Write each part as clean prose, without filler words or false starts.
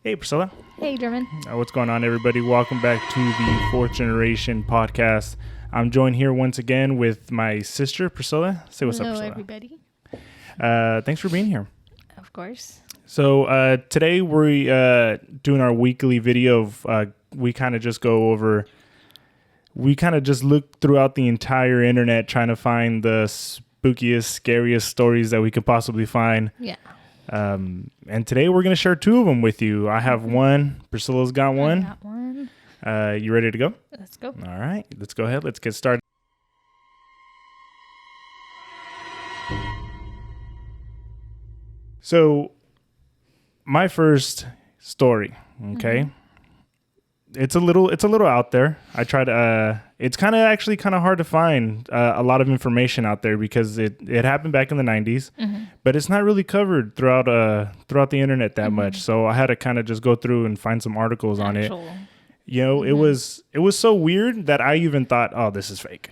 Hey, Priscilla. Hey, German. What's going on, everybody? Welcome back to the Fourth Generation podcast. I'm joined here once again with my sister, Priscilla. Say what's up, Priscilla. Hello, everybody. Thanks for being here. Of course. So today we're doing our weekly video of we kind of just look throughout the entire internet trying to find the spookiest, scariest stories that we could possibly find. Yeah. And today we're going to share two of them with you. I have one. Priscilla's got one. I got one. You ready to go? Let's go. All right. Let's go ahead. Let's get started. So, my first story, okay? Mm-hmm. It's a little out there. I tried it's kind of hard to find a lot of information out there because it happened back in the 90s, mm-hmm. but it's not really covered throughout the internet that mm-hmm. much. So I had to kind of just go through and find some articles on it. You know, mm-hmm. it was so weird that I even thought, oh, this is fake.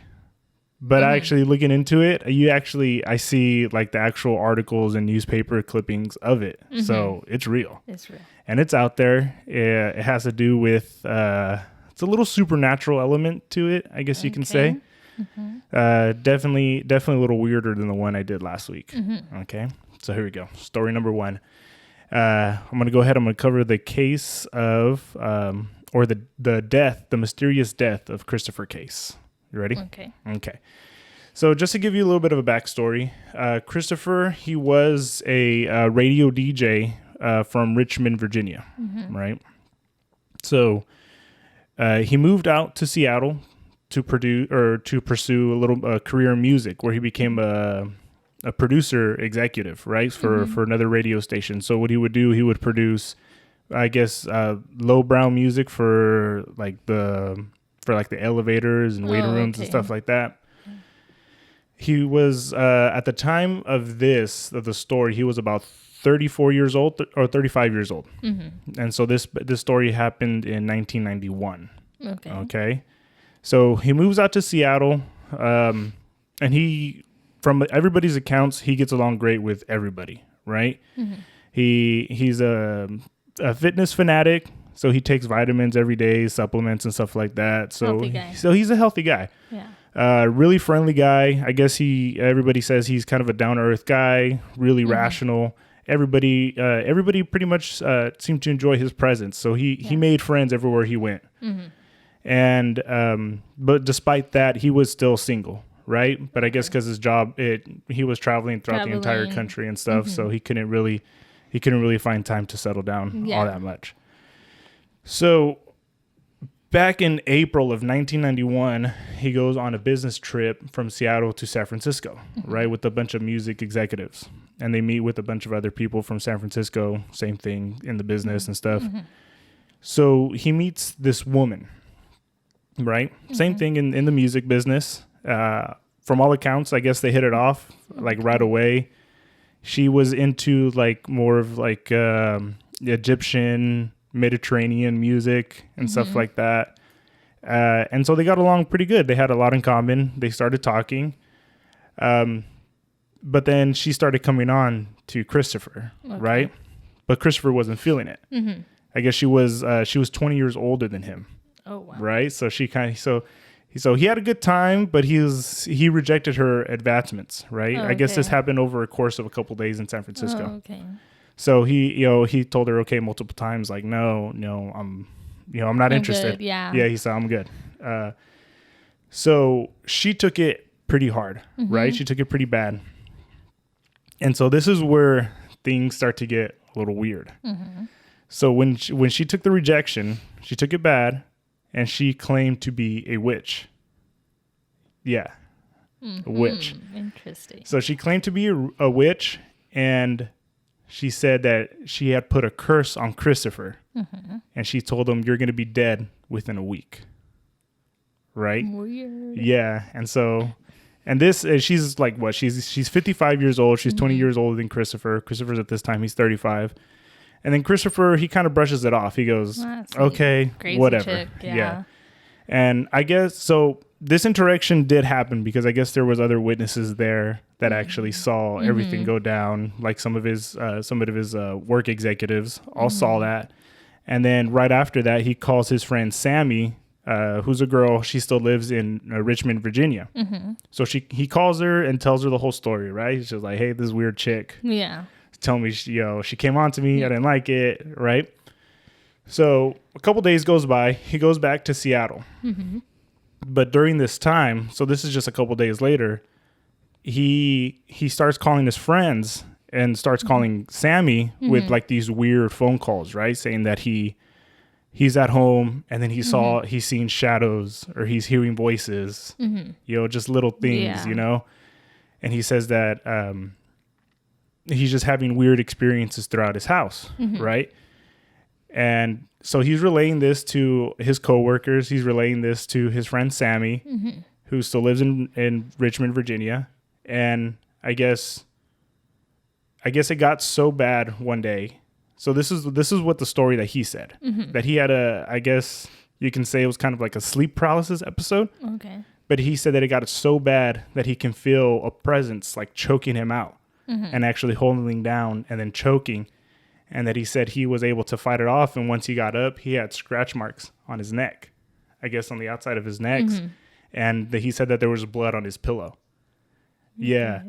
But mm-hmm. actually looking into it, I see like the actual articles and newspaper clippings of it. Mm-hmm. So it's real. It's real. And it's out there. It has to do with, it's a little supernatural element to it, I guess you can say. Mm-hmm. Definitely a little weirder than the one I did last week. Mm-hmm. Okay. So here we go. Story number one. I'm going to go ahead. I'm going to cover the case of, the mysterious death of Christopher Case. You ready? Okay. So just to give you a little bit of a backstory, Christopher, he was a radio DJ from Richmond, Virginia, mm-hmm. right? So he moved out to Seattle to pursue a little career in music, where he became a producer executive, right, for another radio station. So what he would do, he would produce, I guess, lowbrow music for the elevators and waiting rooms and stuff like that. He was, at the time of the story, he was about 34 years old or 35 years old. Mm-hmm. And so this story happened in 1991. Okay. So he moves out to Seattle, and from everybody's accounts, he gets along great with everybody, right? Mm-hmm. He's a fitness fanatic. So he takes vitamins every day, supplements and stuff like that. So he's a healthy guy. Yeah. Really friendly guy. I guess everybody says he's kind of a down to earth guy, really mm-hmm. rational. Everybody pretty much seemed to enjoy his presence. So he made friends everywhere he went. Mm-hmm. And but despite that, he was still single, right? But I guess because his job, he was traveling throughout the entire country and stuff. Mm-hmm. So he couldn't really find time to settle down all that much. So back in April of 1991, he goes on a business trip from Seattle to San Francisco, mm-hmm. right, with a bunch of music executives. And they meet with a bunch of other people from San Francisco, same thing in the business mm-hmm. and stuff. Mm-hmm. So he meets this woman, right? Mm-hmm. Same thing in the music business. From all accounts, I guess they hit it off like right away. She was into like more of like Egyptian, Mediterranean music and mm-hmm. stuff like that. And so they got along pretty good. They had a lot in common. They started talking. But then she started coming on to Christopher, right? But Christopher wasn't feeling it. Mm-hmm. I guess she was 20 years older than him. Oh, wow. Right? So so he had a good time, but he rejected her advancements, right? I guess this happened over a course of a couple days in San Francisco. Oh, okay. So he told her multiple times, like, no, I'm not interested. Good, yeah. Yeah. He said, I'm good. So she took it pretty hard, mm-hmm. right? She took it pretty bad. And so this is where things start to get a little weird. Mm-hmm. So when she took the rejection, she took it bad, and she claimed to be a witch. Yeah. Mm-hmm. A witch. Interesting. So she claimed to be a witch, and she said that she had put a curse on Christopher, mm-hmm. and she told him, you're going to be dead within a week. Right? Weird. Yeah. And so, and this, she's like, what? She's 55 years old. She's mm-hmm. 20 years older than Christopher. Christopher's at this time, he's 35. And then Christopher, he kind of brushes it off. He goes, okay, crazy whatever. Chick, yeah. And I guess, so this interaction did happen because I guess there was other witnesses there that actually saw everything go down. Like some of his work executives all saw that. And then right after that, he calls his friend Sammy, who's a girl. She still lives in Richmond, Virginia. So he calls her and tells her the whole story, right? He's just like, hey, this weird chick. Yeah. Tell me, she came on to me. I didn't like it, right? So a couple days goes by. He goes back to Seattle. But during this time, so this is just a couple days later, he starts calling his friends and starts calling Sammy with like these weird phone calls, right? Saying that he's at home and then he's seen shadows or he's hearing voices, just little things, and he says that he's just having weird experiences throughout his house, right? And so he's relaying this to his coworkers. He's relaying this to his friend Sammy, who still lives in Richmond, Virginia. And I guess it got so bad one day. So this is what the story that he said, that he had I guess you can say it was kind of like a sleep paralysis episode. Okay. But he said that it got so bad that he can feel a presence like choking him out and actually holding down and then choking. And that he said he was able to fight it off. And once he got up, he had scratch marks on his neck, I guess on the outside of his neck. And he said that there was blood on his pillow. Yeah.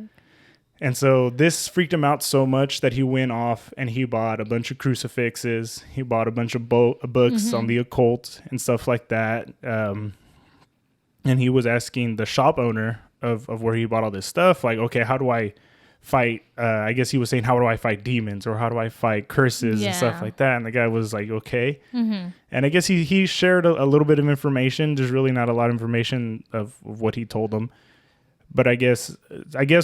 And so this freaked him out so much that he went off and he bought a bunch of crucifixes. He bought a bunch of books on the occult and stuff like that. And he was asking the shop owner of where he bought all this stuff, like, okay, how do I fight? I guess he was saying, how do I fight demons or how do I fight curses and stuff like that? And the guy was like, okay. And I guess he shared a little bit of information. There's really not a lot of information of what he told them. But I guess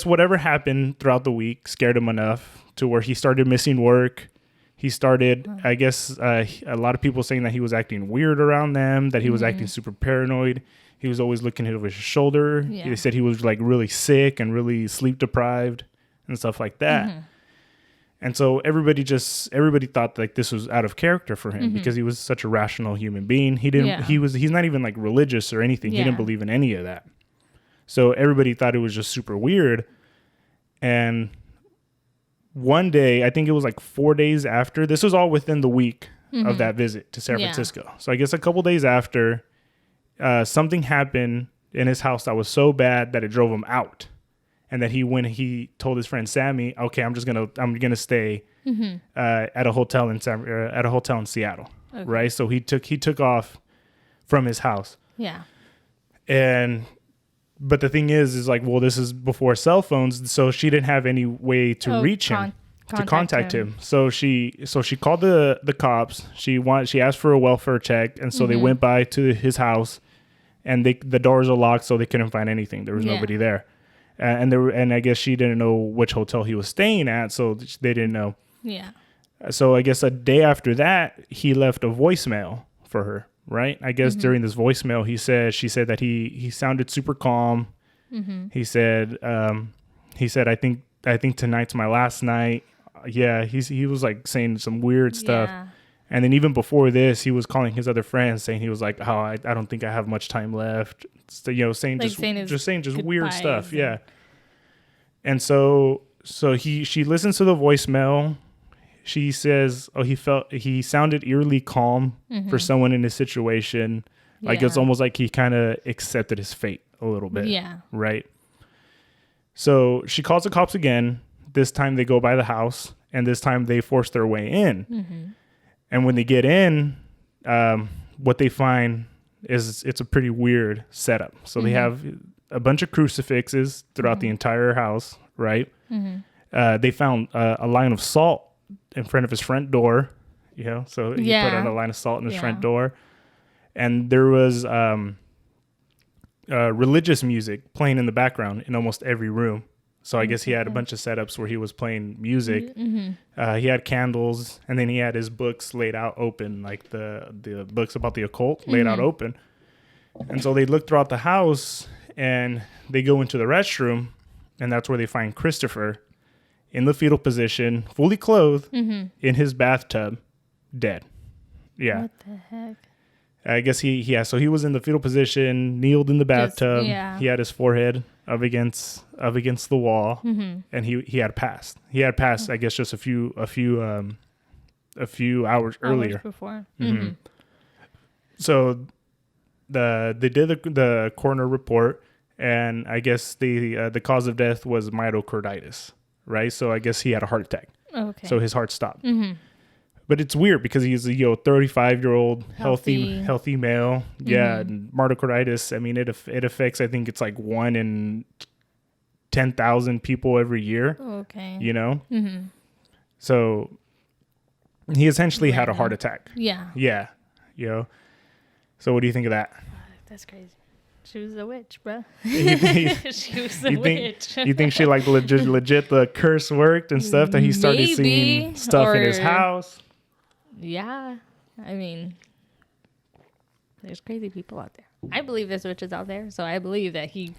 whatever happened throughout the week scared him enough to where he started missing work. He started, I guess, a lot of people saying that he was acting weird around them, that he was acting super paranoid. He was always looking over his shoulder. Yeah. They said he was like really sick and really sleep deprived and stuff like that. And so everybody thought like this was out of character for him because he was such a rational human being. He's not even like religious or anything. He didn't believe in any of that. So everybody thought it was just super weird. And one day, I think it was like 4 days after, this was all within the week of that visit to San Francisco. So I guess a couple days after, something happened in his house that was so bad that it drove him out. And that he told his friend Sammy, okay, I'm gonna stay at a hotel in Seattle, right? So he took off from his house. Yeah. But the thing is like, well, this is before cell phones, so she didn't have any way to reach him, to contact him. So she called the cops. She asked for a welfare check, and so they went by to his house, and the doors are locked, so they couldn't find anything. There was nobody there. And I guess she didn't know which hotel he was staying at, so they didn't know. Yeah. So I guess a day after that, he left a voicemail for her, right? I guess during this voicemail, she said that he sounded super calm. He said, I think tonight's my last night. Yeah, he was like saying some weird stuff. Yeah. And then even before this, he was calling his other friends saying he was like, oh, I don't think I have much time left. So, saying just weird stuff. Yeah. And so she listens to the voicemail. She says, oh, he sounded eerily calm for someone in his situation. Like it's almost like he kind of accepted his fate a little bit. Yeah. Right. So she calls the cops again. This time they go by the house, and this time they force their way in. And when they get in, what they find is it's a pretty weird setup. So they have a bunch of crucifixes throughout the entire house, right? They found a line of salt in front of his front door, so he put on a line of salt in his front door. And there was religious music playing in the background in almost every room. So I guess he had a bunch of setups where he was playing music. He had candles, and then he had his books laid out open, like the books about the occult laid out open. And so they look throughout the house, and they go into the restroom, and that's where they find Christopher in the fetal position, fully clothed, in his bathtub, dead. Yeah. What the heck? I guess so he was in the fetal position, kneeled in the bathtub. He had his forehead up against the wall, and he had passed. He had passed, I guess, just a few a few hours earlier. Before. So they did the coroner report, and I guess the cause of death was myocarditis, right? So I guess he had a heart attack. Okay. So his heart stopped. But it's weird because he's a 35-year-old healthy male. Yeah, and myocarditis. I mean, it affects. I think it's like 1 in 10,000 people every year. Okay. You know. So he essentially had a heart attack. Yeah. Yeah. You know. So what do you think of that? That's crazy. She was a witch, bro. She was a witch. You think she like legit the curse worked and stuff, that he started seeing stuff in his house? Yeah. I mean, there's crazy people out there. I believe there's witches out there, so I believe that he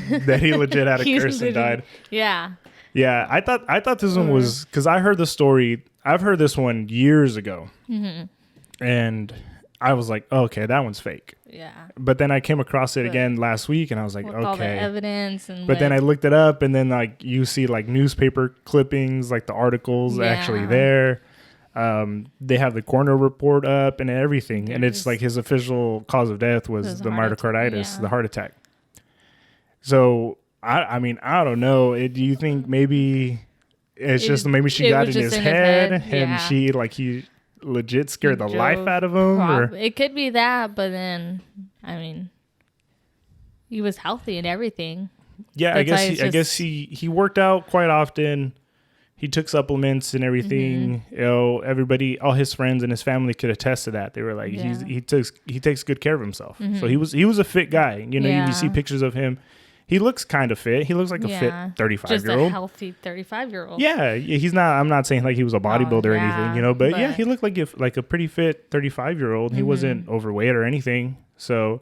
legit had a curse and died. Yeah. Yeah, I thought this one was, because I heard the story. I've heard this one years ago, and I was like, oh, okay, that one's fake. Yeah. But then I came across it again last week, and I was like, okay. All the evidence and. But then I looked it up, and then like you see like newspaper clippings, like the articles actually there. They have the coroner report up and everything, and it's like his official cause of death was the myocarditis, the heart attack. So I mean, I don't know. Do you think maybe it's just maybe she got in his head and he legit scared the life out of him? Or? It could be that, but then I mean, he was healthy and everything. Yeah, I guess he worked out quite often. He took supplements and everything. You know, everybody, all his friends and his family could attest to that. They were like, he takes good care of himself. So he was a fit guy. You know, you see pictures of him. He looks kind of fit. He looks like a fit 35-year-old. Just a healthy 35-year-old. Yeah, he's not. I'm not saying like he was a bodybuilder or anything, you know. But yeah, he looked like a pretty fit 35-year-old. He wasn't overweight or anything. So,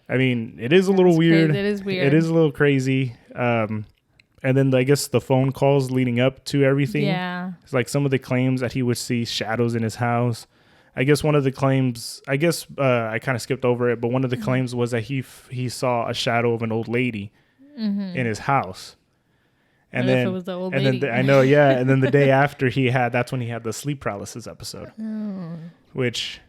I mean, it is a little weird. It is weird. It is a little crazy. And then I guess the phone calls leading up to everything. Yeah. It's like some of the claims that he would see shadows in his house. I guess one of the claims, I kind of skipped over it, but one of the claims was that he saw a shadow of an old lady in his house. And then if it was the old lady? I know, yeah. And then the day after that's when he had the sleep paralysis episode, which,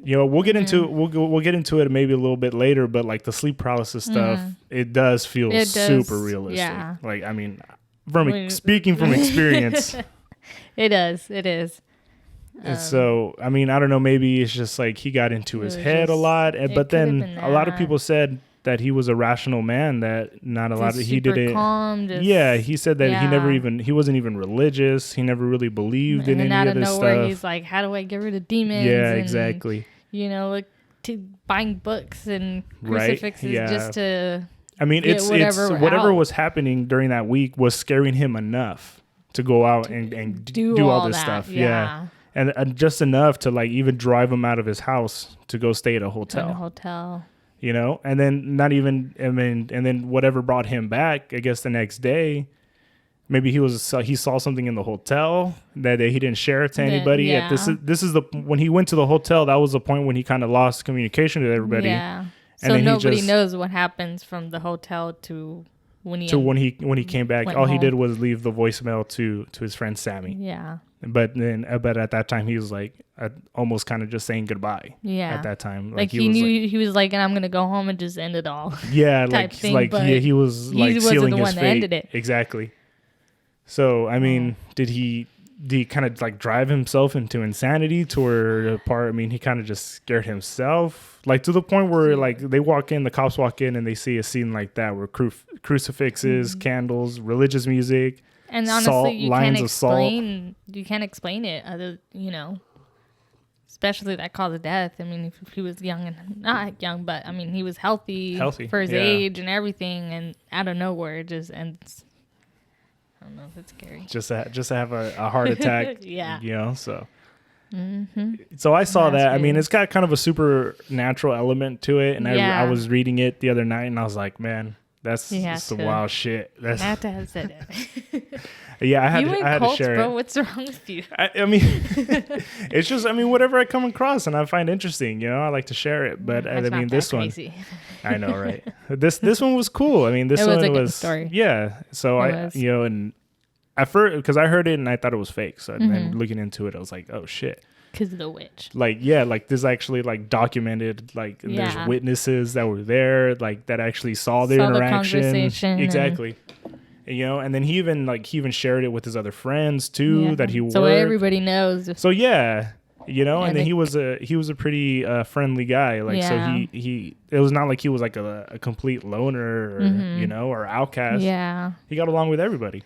you know, we'll get into it maybe a little bit later. But like the sleep paralysis stuff, it does feel super realistic. Yeah. Like, I mean, speaking from experience, it is. And so, I mean, I don't know, maybe it's just like he got into his head a lot. But then a lot of people said that he was a rational man, that not a lot of, he didn't. Calm, he said that he wasn't even religious. He never really believed in any of this stuff. And out of nowhere, he's like, how do I get rid of demons? Yeah, exactly. You know, like buying books and crucifixes just to. I mean, it's whatever was happening during that week was scaring him enough to go out and do all this stuff. Yeah. And just enough to like even drive him out of his house to go stay at a hotel. You know, and then and then whatever brought him back, I guess the next day, maybe he saw something in the hotel that he didn't share it to anybody. Yeah. This is when he went to the hotel, that was the point when he kind of lost communication with everybody. Yeah. And so nobody knows what happens from the hotel to when he came back. All he did was leave the voicemail to his friend Sammy. Yeah. But at that time he was like almost kind of just saying goodbye. Yeah. At that time, like he knew he was like, and I'm gonna go home and just end it all. Yeah, he was like sealing his fate. Ended it. Exactly. So I mean, did he kind of like drive himself into insanity toward a part? I mean, he kind of just scared himself, like to the point where like the cops walk in and they see a scene like that where crucifixes, candles, religious music. And honestly, you can't explain it other, you know, especially that cause of death. I mean, if he was young and not young, but I mean, he was healthy for his age and everything, and out of nowhere, it just ends. I don't know if it's scary. Just to have a heart attack. Yeah. You know, so. Mm-hmm. So I saw that. Scary. I mean, it's got kind of a supernatural element to it, and I was reading it the other night, and I was like, man. That's some wild shit. I have to have said it. Yeah, I had to share it. What's wrong with you? I mean, it's just, whatever I come across and I find interesting, you know, I like to share it. But I mean, this one, I know, right? This one was cool. I mean, this one was a good story. Yeah. So and at first, because I heard it and I thought it was fake. So then looking into it, I was like, oh shit. Because of the witch. Like, yeah, like this actually like documented, like there's witnesses that were there, like that actually saw the interaction. Exactly. You know, and then he even shared it with his other friends too, that he worked. So everybody knows. So yeah, you know, and then he was a pretty friendly guy. Like, so he it was not like he was like a complete loner or, you know, or outcast. Yeah. He got along with everybody.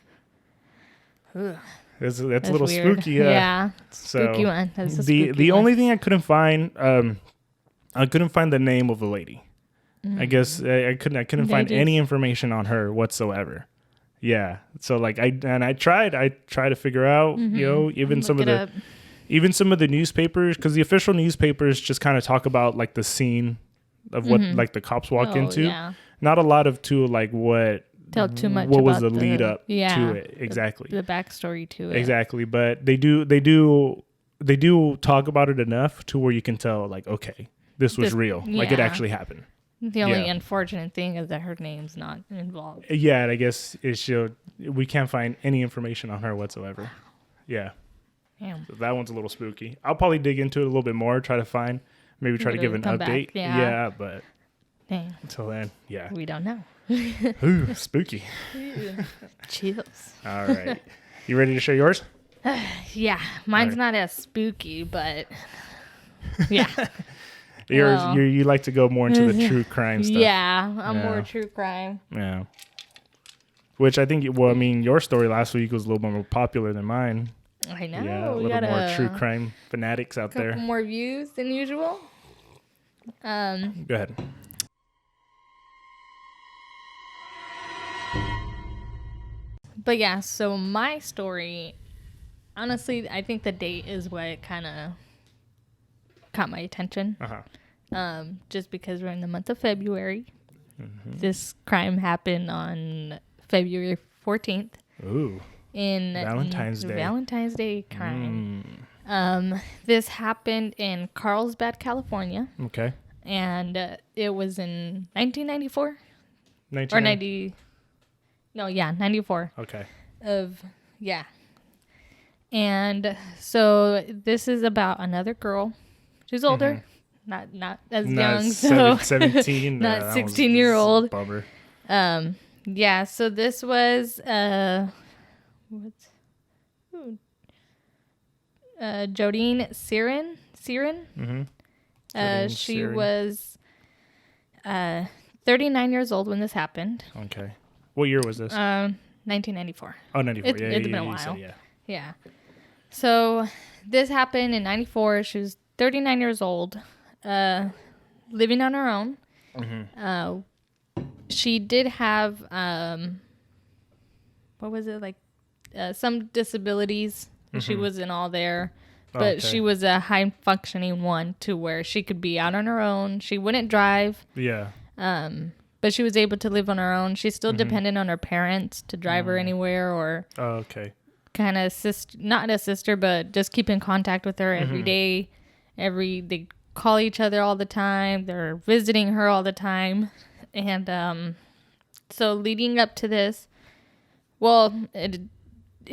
Ugh. That's a little weird. spooky. Spooky one. That's the only thing I couldn't find, the name of the lady. I guess I couldn't find any information on her whatsoever. Yeah. So like I tried to figure out, you know, even some of the newspapers, because the official newspapers just kind of talk about like the scene of what like the cops walk into. Yeah. Not a lot of like what. Tell too much what about was the lead up to it. Exactly. The backstory to it. Exactly. But they do talk about it enough to where you can tell like, okay, this was real. Like it actually happened. The only unfortunate thing is that her name's not involved. Yeah, and I guess we can't find any information on her whatsoever. Yeah. Damn. So that one's a little spooky. I'll probably dig into it a little bit more, try to give an update. Yeah, but dang. Until then, yeah. We don't know. Ooh, spooky. Chills. All right. You ready to share yours? Yeah. Mine's not as spooky, but yeah. You like to go more into the true crime stuff. Yeah, I'm more true crime. Yeah. Which I think, your story last week was a little more popular than mine. I know. Yeah, a little more true crime fanatics out there. More views than usual. Go ahead. But yeah, so my story, honestly, I think the date is what kind of caught my attention. Just because we're in the month of February. This crime happened on February 14th. Ooh. In Valentine's Day. Valentine's Day crime. This happened in Carlsbad, California. Okay. And it was in 1994? 94. Okay. And so this is about another girl. She's older, not as young, so 17, not 16-year-old. Bummer. So this was Jodine Serrin. She Serrin. was 39 years old when this happened. Okay. What year was this? 1994. Oh, 94. It's been a while. Yeah. So this happened in 94. She was 39 years old, living on her own. She did have, some disabilities. She wasn't all there. But she was a high-functioning one to where she could be out on her own. She wouldn't drive. Yeah. But she was able to live on her own. She's still dependent on her parents to drive her anywhere or kind of not assist her, but just keep in contact with her every day. They call each other all the time. They're visiting her all the time. And so leading up to this, it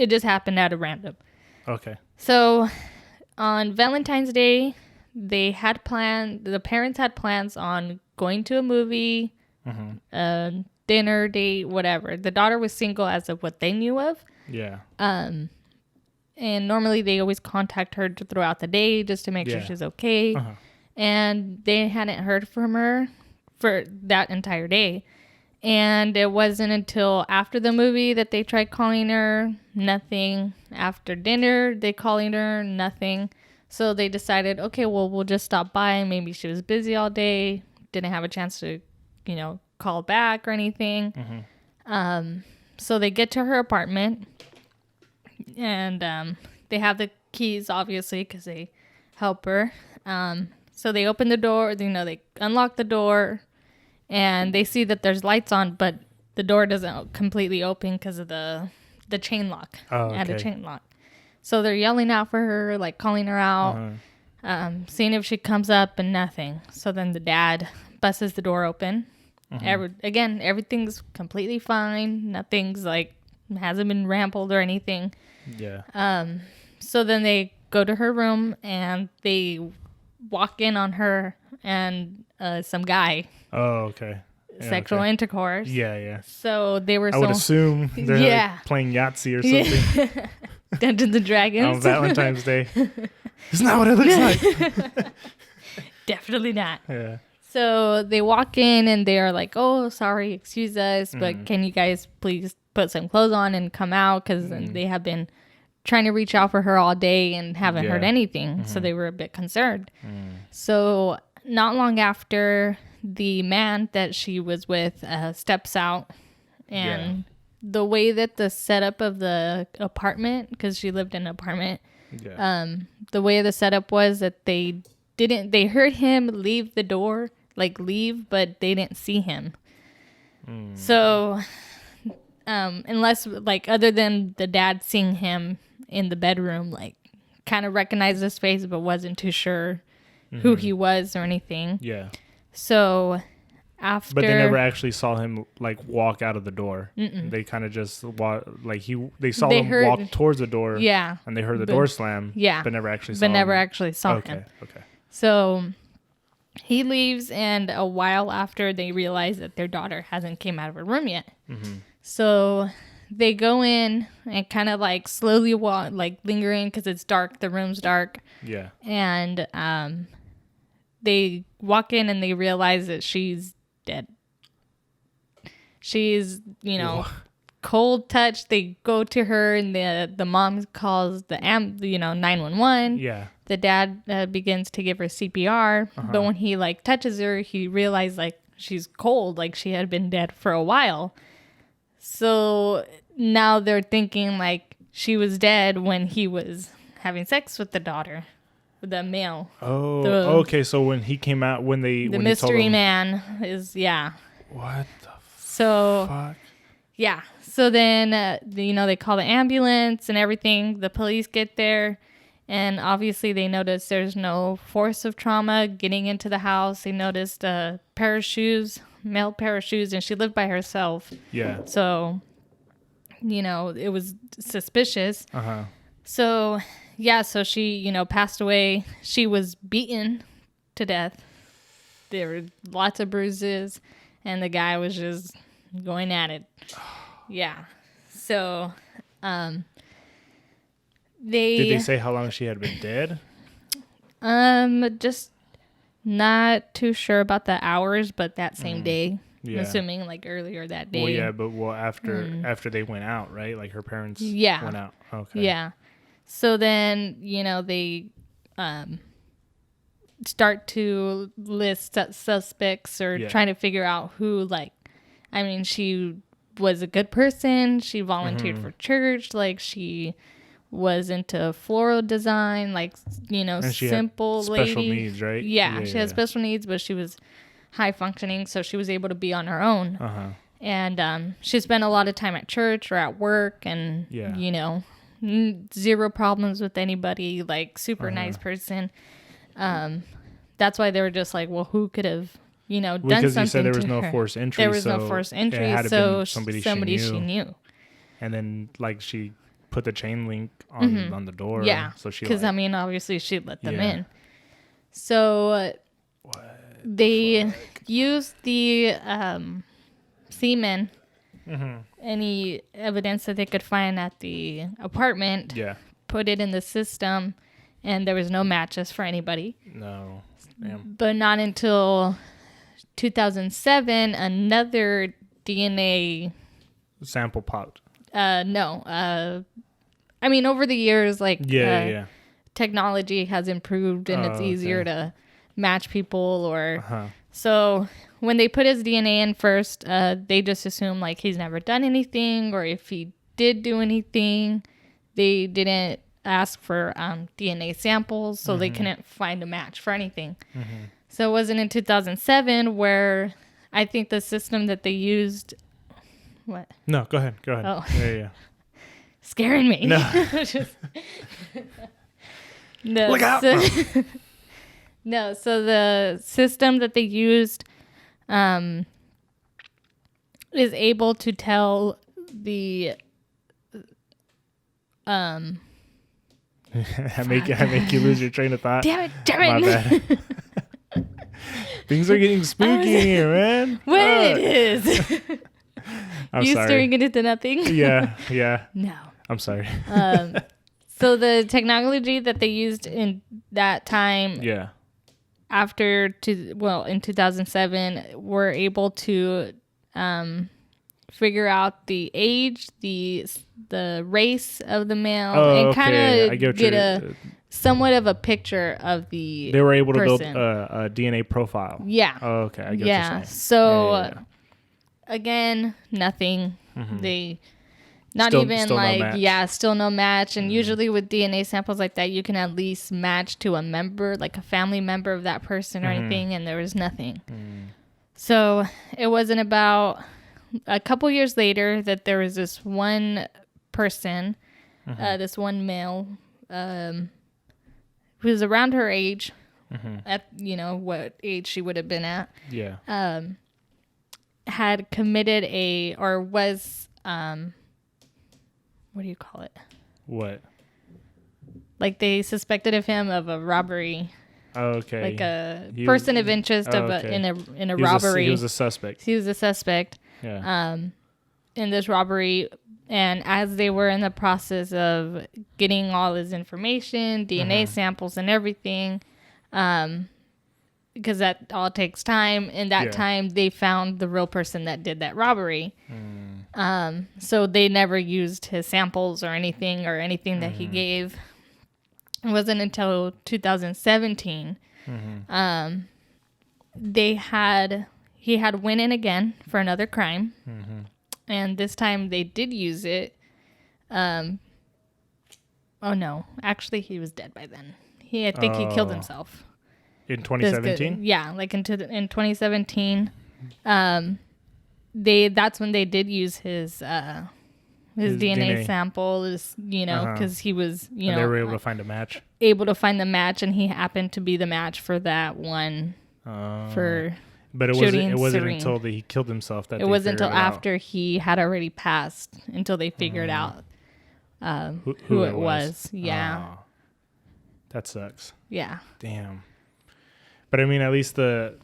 just happened out of random. Okay. So on Valentine's Day, the parents had plans on going to a movie, dinner date, whatever. The daughter was single as of what they knew of. Yeah. And normally they always contact her throughout the day just to make sure she's okay. And they hadn't heard from her for that entire day. And it wasn't until after the movie that they tried calling her, nothing. After dinner, they calling her, nothing. So they decided, okay, well, we'll just stop by. Maybe she was busy all day, didn't have a chance to, call back or anything. So they get to her apartment, and they have the keys, obviously, because they help her. So they open the door, they unlock the door, and they see that there's lights on, but the door doesn't completely open because of the chain lock. Oh, okay. And a chain lock. So they're yelling out for her, like calling her out, seeing if she comes up, and nothing. So then the dad busts the door open. Everything's completely fine. Nothing's hasn't been rambled or anything. Yeah. So then they go to her room and they walk in on her and some guy. Oh, okay. Yeah, sexual intercourse. Yeah, yeah. So they were I would assume they're like playing Yahtzee or something. Dungeons and Dragons. On Valentine's Day. It's not what it looks like. Definitely not. Yeah. So they walk in and they are like, oh, sorry, excuse us, but can you guys please put some clothes on and come out? Because they have been trying to reach out for her all day and haven't heard anything. So they were a bit concerned. So not long after, the man that she was with steps out, and the way that the setup of the apartment, because she lived in an apartment, the way the setup was that they heard him leave the door, like leave, but they didn't see him. So unless, like, other than the dad seeing him in the bedroom, like, kind of recognized his face but wasn't too sure who he was or anything. Yeah. So after, but they never actually saw him like walk out of the door. They kind of just they saw him walk towards the door. Yeah, and they heard the door slam. Yeah, but never actually saw him. Okay. So he leaves, and a while after, they realize that their daughter hasn't came out of her room yet. So they go in and kind of like slowly walk, like lingering because it's dark. The room's dark. Yeah, and they walk in and they realize that she's dead. She's, cold touch. They go to her and the mom calls the 911. Yeah. The dad begins to give her CPR, but when he like touches her, he realized like she's cold, like she had been dead for a while. So now they're thinking like she was dead when he was having sex with the daughter. The male. Oh, okay. So when he came out, when mystery man is, What the fuck? Yeah. So then, they call the ambulance and everything. The police get there, and obviously they notice there's no force of trauma getting into the house. They noticed a pair of shoes, male pair of shoes, and she lived by herself. Yeah. So, it was suspicious. So, so she, passed away. She was beaten to death. There were lots of bruises, and the guy was just going at it. Yeah. So, Did they say how long she had been dead? Just not too sure about the hours, but that same day. Yeah. I'm assuming like earlier that day. Well, yeah, but after they went out, right? Like her parents went out. Okay. Yeah. So then, they start to list suspects or trying to figure out who, she was a good person. She volunteered for church. Like, she was into floral design, and simple lady. Special needs, right? Yeah, she had special needs, but she was high functioning, so she was able to be on her own. And she spent a lot of time at church or at work, and, zero problems with anybody, like super nice person. That's why they were just like, well, who could have, done something to her? Because you said there was no forced entry. There was no forced entry, so somebody she knew. And then, she put the chain link on the door. Yeah, so she because, obviously she let them in. So they used the semen, any evidence that they could find at the apartment, put it in the system, and there was no matches for anybody. No. Damn. But not until 2007, another DNA sample popped. No. Over the years, technology has improved and it's easier to match people so when they put his DNA in first, they just assume he's never done anything, or if he did do anything, they didn't ask for DNA samples, so they couldn't find a match for anything. So it wasn't in 2007 where I think the system that they used. What? No, go ahead. Oh. Yeah. Scaring me. No. No. Look out. No, so the system that they used is able to tell the I make you lose your train of thought. Damn it. My bad. Things are getting spooky here, man. What it is? I'm you sorry. staring it into nothing? Yeah. No. I'm sorry. So the technology that they used in that time, in 2007, were able to figure out the age, the race of the male, and kind of get a somewhat of a picture of the They were able person. to build a DNA profile. Yeah. Oh, okay. I get what you're saying. So again, nothing. They still no match. And usually with DNA samples like that, you can at least match to a member, like a family member of that person or anything, and there was nothing. So it wasn't about a couple years later that there was this one person, this one male, who was around her age, at what age she would have been at. Yeah. Had committed what do you call it? What? Like they suspected of him of a robbery. Oh, okay. Like a person of interest in a robbery. He was a suspect. He was a suspect. Yeah. In this robbery, and as they were in the process of getting all his information, DNA samples and everything, because that all takes time. In that time, they found the real person that did that robbery. So they never used his samples or anything that he gave. It wasn't until 2017 he had went in again for another crime, and this time they did use it. Oh no, actually he was dead by then. I think he killed himself. In 2017? Yeah, like in 2017. That's when they did use his DNA sample, because he was, and they were able to find a match. Able to find the match, and he happened to be the match for that one. But it wasn't until he killed himself that it wasn't until after he had already passed until they figured out who it was. Yeah. That sucks. Yeah. Damn. But I mean, at least the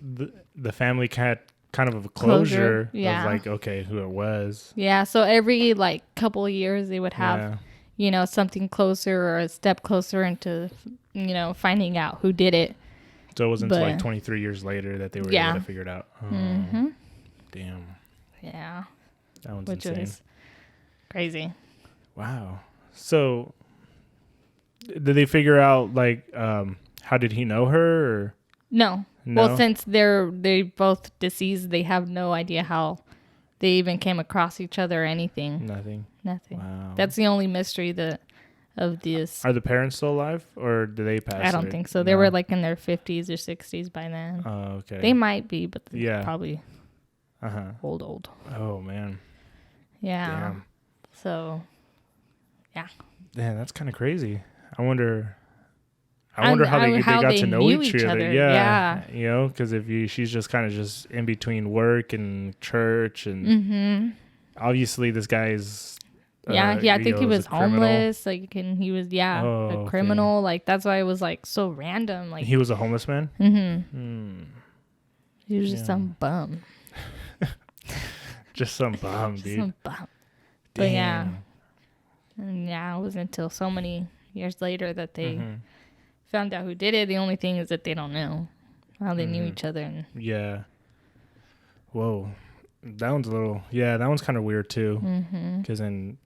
family had kind of a closure of like, okay, who it was. Yeah. So every couple of years they would have, something closer or a step closer into, finding out who did it. So it wasn't until 23 years later that they were able to figure it out. Oh, damn. Yeah. That one's insane. Was crazy. Wow. So did they figure out how did he know her? Or? No. Well, since they both deceased, they have no idea how they even came across each other or anything. Nothing. Wow. That's the only mystery of this. Are the parents still alive, or do they pass? I don't think so. They were in their 50s or 60s by then. Oh, okay. They might be, but they're probably old. Oh man. Yeah. Damn. So, yeah. Yeah, that's kind of crazy. I wonder how they got to know each other. Yeah. Because she's just kind of just in between work and church, and obviously this guy's. I think he was homeless. He was a criminal. Okay. That's why it was so random. He was a homeless man. He was just some bum. Just some bum, dude. Some bum. But it wasn't until so many years later that they found out who did it. The only thing is that they don't know how they knew each other. Yeah. Whoa. That one's that one's kind of weird too. Because then,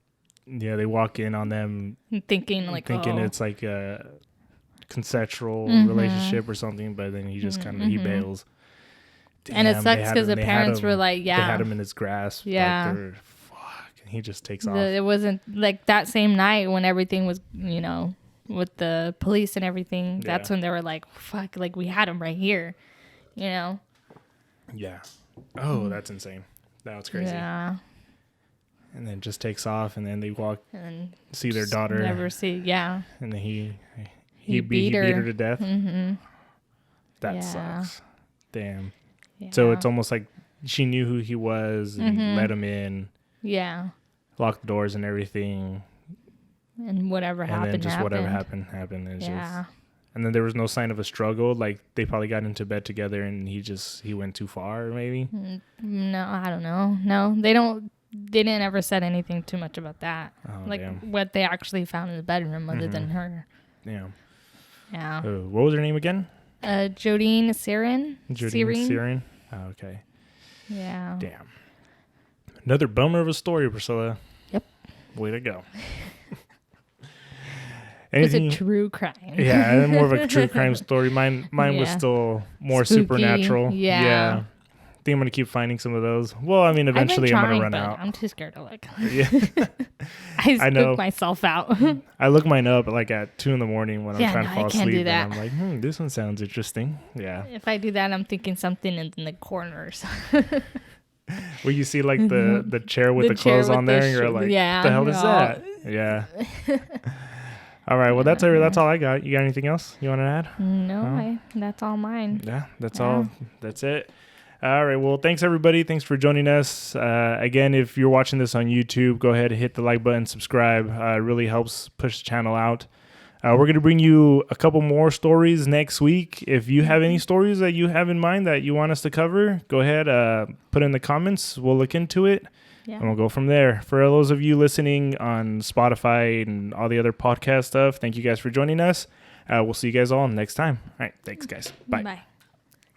they walk in on them thinking it's like a consensual relationship or something, but then he just kind of he bails. Damn, and it sucks because the parents were they had him in his grasp. Yeah. And he just takes off. It wasn't that same night when everything was, with the police and everything. Yeah. That's when they were like, fuck, we had him right here, Yeah. Oh, that's insane. That was crazy. Yeah. And then just takes off, and then they walk and see their daughter. Never see, And then he beat her to death. That sucks. Damn. Yeah. So it's almost like she knew who he was and let him in. Yeah. Locked the doors and everything. And whatever happened. Whatever happened. It's and then there was no sign of a struggle. Like they probably got into bed together and he went too far, maybe. No, I don't know. No, they didn't ever said anything too much about that. Oh, like what they actually found in the bedroom other than her. Yeah. Yeah. What was her name again? Jodine Serrin. Jodine Serrin. Oh, okay. Yeah. Damn. Another bummer of a story, Priscilla. Yep. Way to go. It's a true crime. Yeah, more of a true crime story. Mine was still more spooky, supernatural. Yeah. I think I'm going to keep finding some of those. Well, I mean, eventually I'm going to run out. I'm too scared to look. Yeah. I spook myself out. I look mine up like at 2 a.m. when I'm trying to fall asleep. Do that. And I'm like, this one sounds interesting. Yeah. If I do that, I'm thinking something in the corners. Where you see like the chair with the clothes on there and you're like, what the hell is that? Yeah. All right. Well, that's all I got. You got anything else you want to add? No, that's all mine. Yeah, that's all. That's it. All right. Well, thanks everybody. Thanks for joining us. Again, if you're watching this on YouTube, go ahead and hit the like button, subscribe. It really helps push the channel out. We're going to bring you a couple more stories next week. If you have any stories that you have in mind that you want us to cover, go ahead, put in the comments. We'll look into it. Yeah. And we'll go from there. For those of you listening on Spotify and all the other podcast stuff, thank you guys for joining us. We'll see you guys all next time. All right. Thanks, guys. Bye. Bye.